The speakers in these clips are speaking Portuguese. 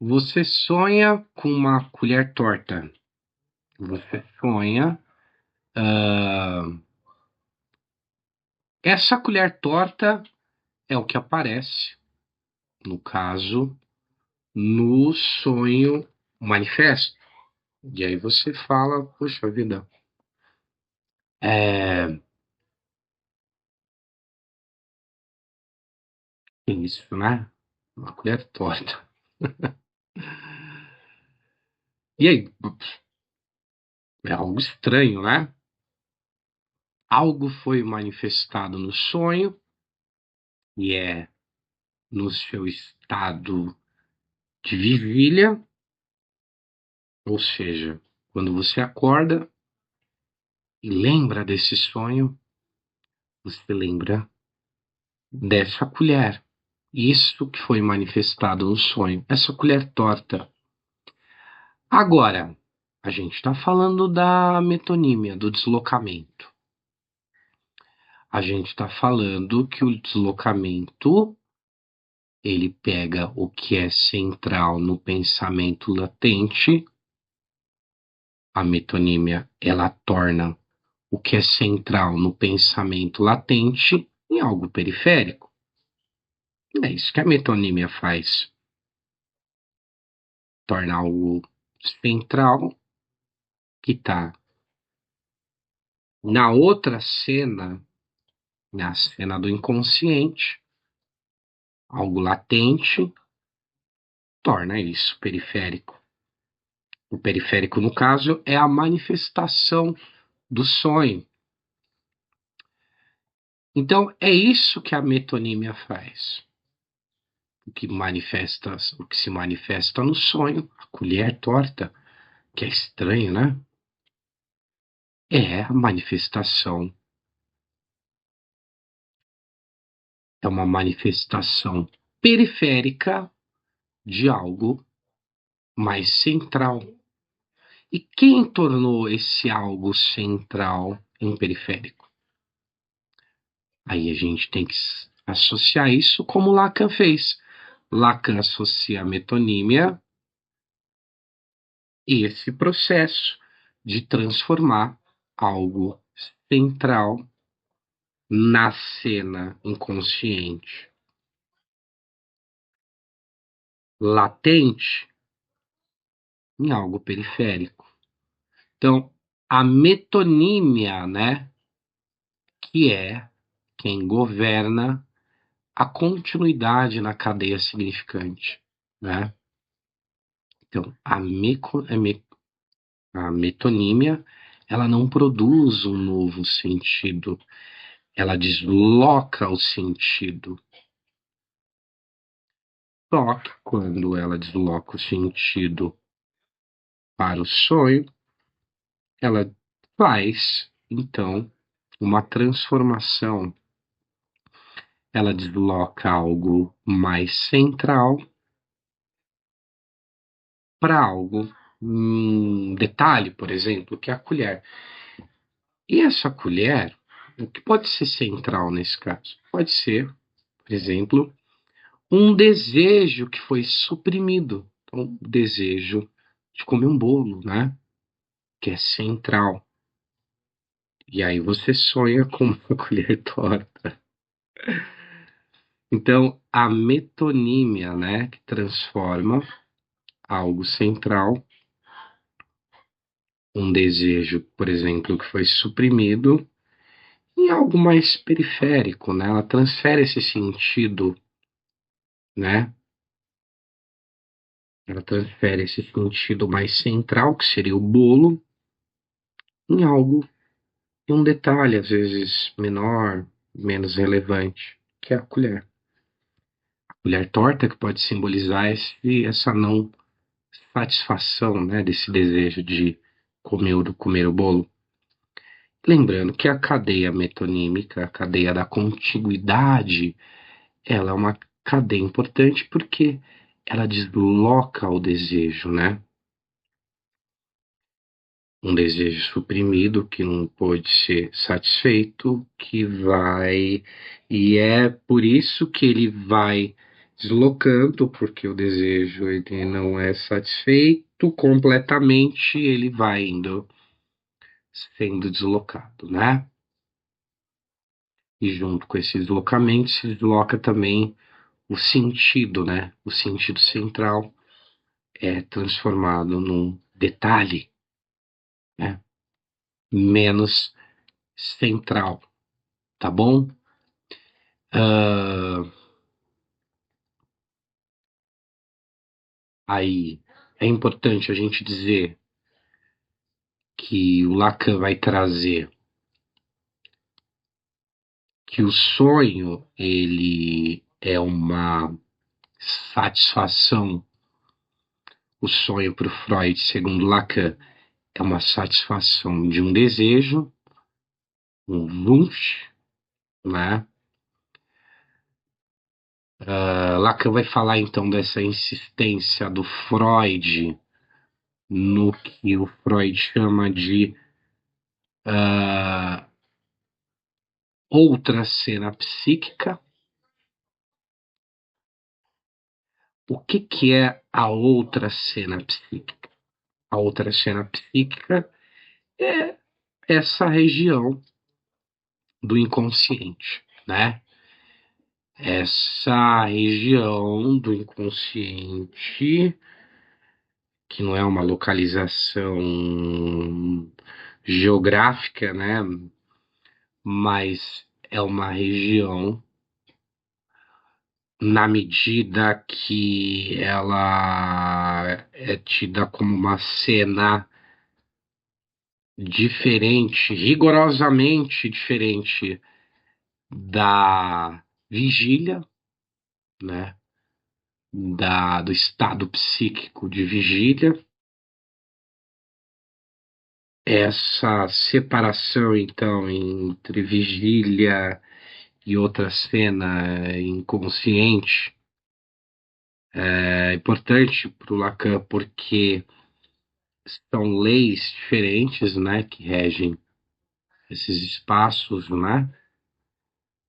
Você sonha com uma colher torta. Você sonha. ah, Essa colher torta é o que aparece, no caso, no sonho manifesto. E aí você fala, poxa vida, é isso, né? Uma colher torta. E aí, é algo estranho, né? Algo foi manifestado no sonho e é no seu estado de vigília, ou seja, quando você acorda e lembra desse sonho, você lembra dessa colher. Isso que foi manifestado no sonho, essa colher torta. Agora, a gente está falando da metonímia, do deslocamento. A gente está falando que o deslocamento ele pega o que é central no pensamento latente. A metonímia ela torna o que é central no pensamento latente em algo periférico. É isso que a metonímia faz. Torna algo central que está na outra cena, na cena do inconsciente, algo latente, torna isso periférico. O periférico, no caso, é a manifestação do sonho. Então, é isso que a metonímia faz. O que se manifesta no sonho, a colher torta, que é estranho, né? É a manifestação, é uma manifestação periférica de algo mais central. E quem tornou esse algo central em periférico? Aí a gente tem que associar isso como Lacan fez. Lacan associa a metonímia e esse processo de transformar algo central na cena inconsciente latente em algo periférico. Então, a metonímia, né, que é quem governa a continuidade na cadeia significante, né? Então, a metonímia, ela não produz um novo sentido, ela desloca o sentido. Só que quando ela desloca o sentido para o sonho, ela faz, então, uma transformação. Ela desloca algo mais central para algo, um detalhe, por exemplo, que é a colher. E essa colher, o que pode ser central nesse caso? Pode ser, por exemplo, um desejo que foi suprimido. Então, o desejo de comer um bolo, né? Que é central. E aí você sonha com uma colher torta. Então, a metonímia, né, que transforma algo central, um desejo, por exemplo, que foi suprimido, em algo mais periférico, né? Ela transfere esse sentido, né? Ela transfere esse sentido mais central, que seria o bolo, em algo, em um detalhe, às vezes menor, menos relevante, que é a colher. A colher torta que pode simbolizar essa não satisfação, né, desse desejo de comer o bolo. Lembrando que a cadeia metonímica, a cadeia da contiguidade, ela é uma cadeia importante porque ela desloca o desejo, né? Um desejo suprimido que não pôde ser satisfeito, que vai. E é por isso que ele vai deslocando, porque o desejo ele não é satisfeito completamente, ele vai indo sendo deslocado, né? E junto com esse deslocamento se desloca também o sentido, né? O sentido central é transformado num detalhe, né? Menos central, tá bom? Ah, aí é importante a gente dizer que o Lacan vai trazer que o sonho ele é uma satisfação. O sonho para o Freud, segundo Lacan, é uma satisfação de um desejo, um wunsch, né? Lacan vai falar então dessa insistência do Freud no que o Freud chama de uh, outra cena psíquica. O que é a outra cena psíquica? A outra cena psíquica é essa região do inconsciente, né? Essa região do inconsciente, que não é uma localização geográfica, né? Mas é uma região na medida que ela é tida como uma cena diferente, rigorosamente diferente da vigília, né? Do estado psíquico de vigília. Essa separação, então, entre vigília e outra cena inconsciente é importante para o Lacan porque são leis diferentes, né, que regem esses espaços, né?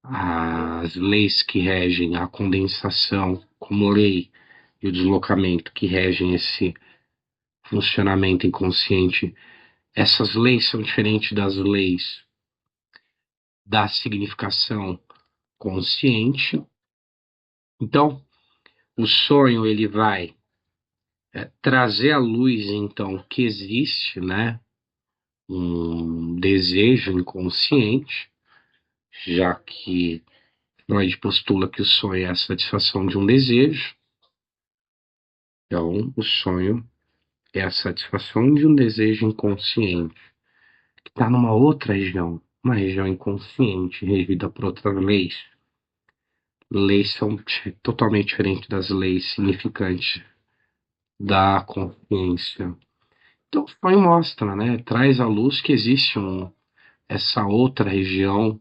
As leis que regem a condensação como lei e o deslocamento que regem esse funcionamento inconsciente, essas leis são diferentes das leis da significação consciente. Então, o sonho ele vai trazer à luz então que existe, né, um desejo inconsciente, já que Freud postula que o sonho é a satisfação de um desejo. Então, o sonho é a satisfação de um desejo inconsciente, que está numa outra região, uma região inconsciente, regida por outras leis. Leis são totalmente diferentes das leis significantes da consciência. Então, o sonho mostra, né? Traz à luz que existe essa outra região,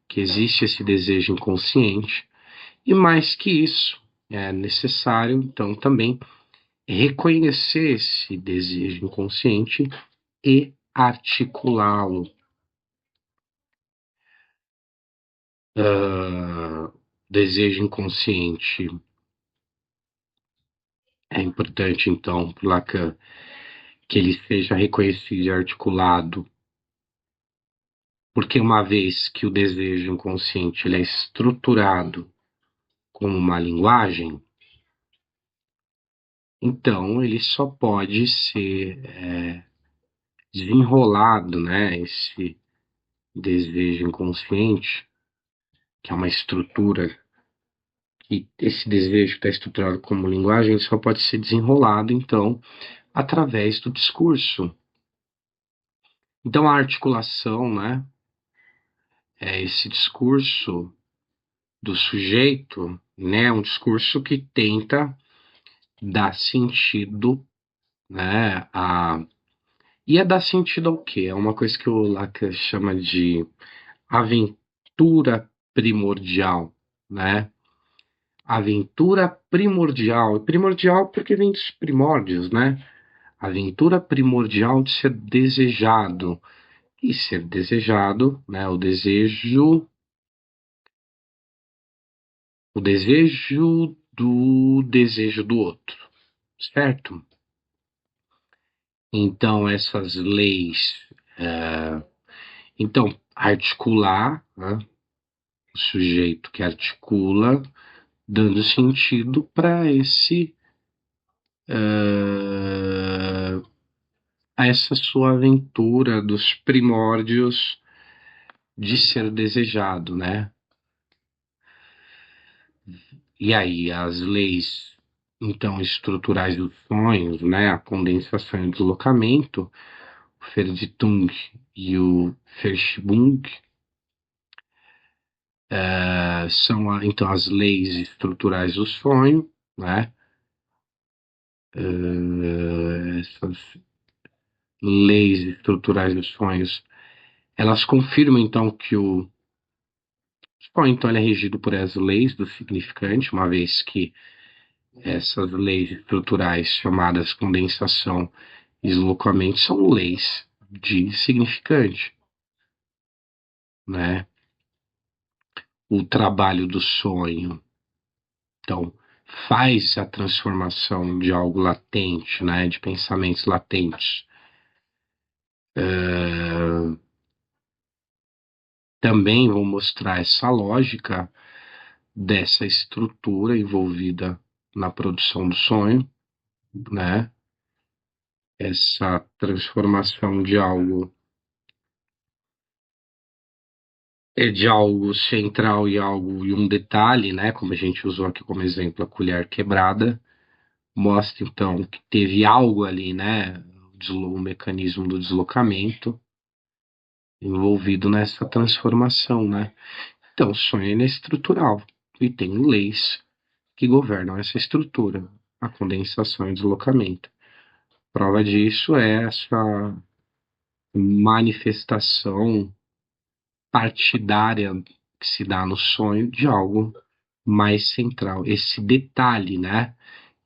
que existe esse desejo inconsciente, e mais que isso, é necessário, então, também reconhecer esse desejo inconsciente e articulá-lo. Desejo inconsciente é importante, então, para Lacan, que ele seja reconhecido e articulado, porque uma vez que o desejo inconsciente ele é estruturado como uma linguagem, então ele só pode ser desenrolado, né? Esse desejo inconsciente, que é uma estrutura, que esse desejo está estruturado como linguagem, só pode ser desenrolado, então, através do discurso. Então, a articulação, né? É esse discurso do sujeito, né? Um discurso que tenta dar sentido, né? E é dar sentido ao quê? É uma coisa que o Lacan chama de aventura primordial, né? Aventura primordial. Primordial porque vem dos primórdios, né? Aventura primordial de ser desejado. E ser desejado, né? O desejo do desejo do outro, certo? Então, essas leis, então, articular, né, o sujeito que articula, dando sentido para a essa sua aventura dos primórdios de ser desejado, né? E aí, as leis, então, estruturais dos sonhos, né? A condensação e o deslocamento, o Verdichtung e o Verschiebung, são, então, as leis estruturais do sonho, né? Essas leis estruturais dos sonhos, elas confirmam, então, que o sonho, então, ele é regido por as leis do significante, uma vez que essas leis estruturais chamadas condensação e deslocamento são leis de significante, né? O trabalho do sonho, então, faz a transformação de algo latente, né? De pensamentos latentes. Também vou mostrar essa lógica dessa estrutura envolvida na produção do sonho, né? Essa transformação de algo central e um detalhe, né? Como a gente usou aqui como exemplo a colher quebrada, mostra então que teve algo ali, né? O mecanismo do deslocamento envolvido nessa transformação, né? Então, o sonho ele é estrutural e tem leis que governam essa estrutura, a condensação e o deslocamento. Prova disso é essa manifestação partidária que se dá no sonho de algo mais central, esse detalhe, né?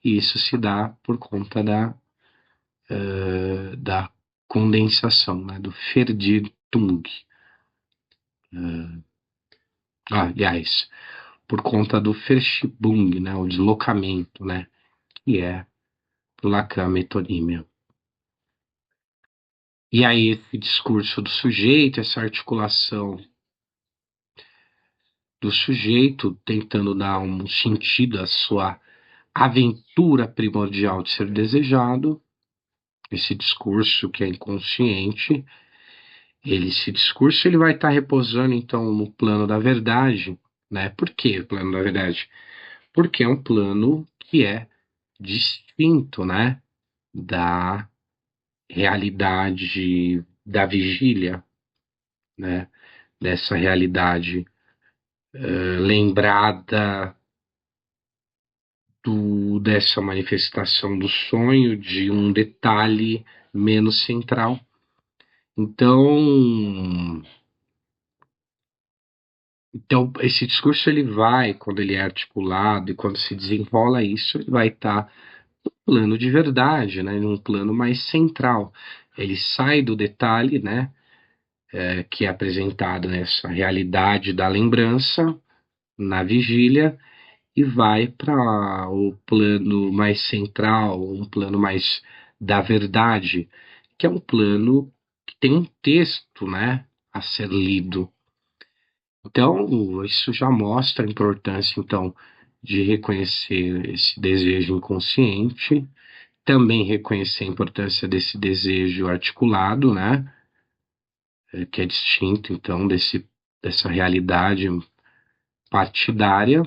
E isso se dá por conta da condensação, né? Do Verdichtung. Aliás, por conta do Verschiebung, né? O deslocamento, né? Que é Lacan metonímia. E aí esse discurso do sujeito, essa articulação do sujeito tentando dar um sentido à sua aventura primordial de ser desejado, esse discurso que é inconsciente, esse discurso ele vai estar repousando então no plano da verdade, né? Por que o plano da verdade? Porque é um plano que é distinto, né, da realidade da vigília, né? Dessa realidade lembrada dessa manifestação do sonho, de um detalhe menos central. Então, esse discurso ele vai, quando ele é articulado e quando se desenrola isso, ele vai estar no plano de verdade, né, num plano mais central. Ele sai do detalhe, né, que é apresentado nessa realidade da lembrança, na vigília, e vai para o plano mais central, um plano mais da verdade, que é um plano que tem um texto, né, a ser lido. Então, isso já mostra a importância, então, de reconhecer esse desejo inconsciente, também reconhecer a importância desse desejo articulado, né, que é distinto, então, dessa realidade partidária.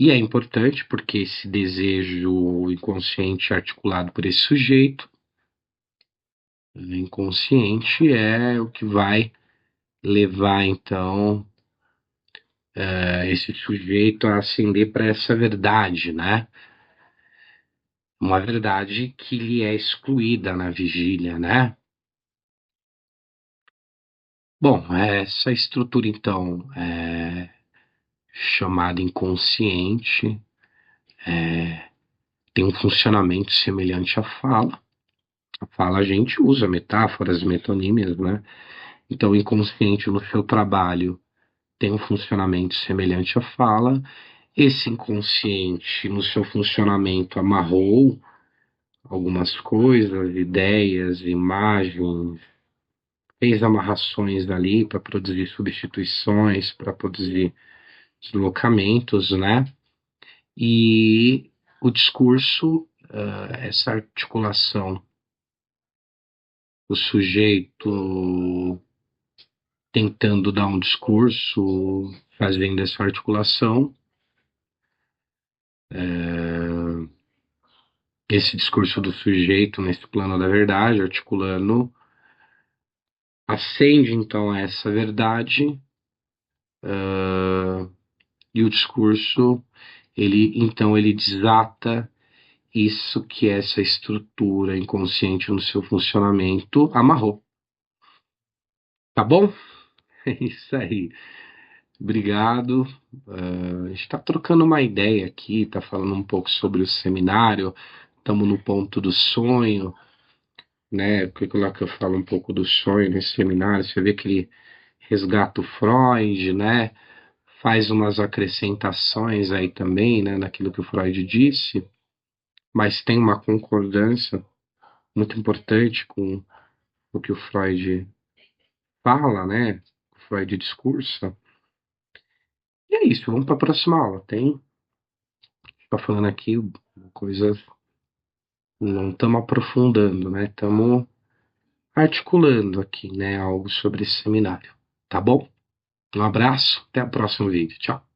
E é importante porque esse desejo inconsciente articulado por esse sujeito, inconsciente, é o que vai levar, então, esse sujeito a ascender para essa verdade, né? Uma verdade que lhe é excluída na vigília, né? Bom, essa estrutura, então, chamada inconsciente, tem um funcionamento semelhante à fala. A fala a gente usa metáforas, metonímias, né? Então, o inconsciente no seu trabalho tem um funcionamento semelhante à fala, esse inconsciente no seu funcionamento amarrou algumas coisas, ideias, imagens, fez amarrações ali para produzir substituições, para produzir deslocamentos, né? E o discurso, essa articulação, o sujeito tentando dar um discurso, fazendo essa articulação, esse discurso do sujeito nesse plano da verdade, articulando, acende então essa verdade, e o discurso, ele desata isso que essa estrutura inconsciente no seu funcionamento amarrou. Tá bom? É isso aí. Obrigado. A gente está trocando uma ideia aqui, está falando um pouco sobre o seminário. Estamos no ponto do sonho, né? Porque lá que eu falo um pouco do sonho nesse seminário, você vê que ele resgata o Freud, né? Faz umas acrescentações aí também, né? Naquilo que o Freud disse, mas tem uma concordância muito importante com o que o Freud fala, né? O Freud discursa. E é isso, vamos para a próxima aula. Tá falando aqui coisas, não estamos aprofundando, né? Estamos articulando aqui, né? Algo sobre esse seminário. Tá bom? Um abraço, até o próximo vídeo. Tchau.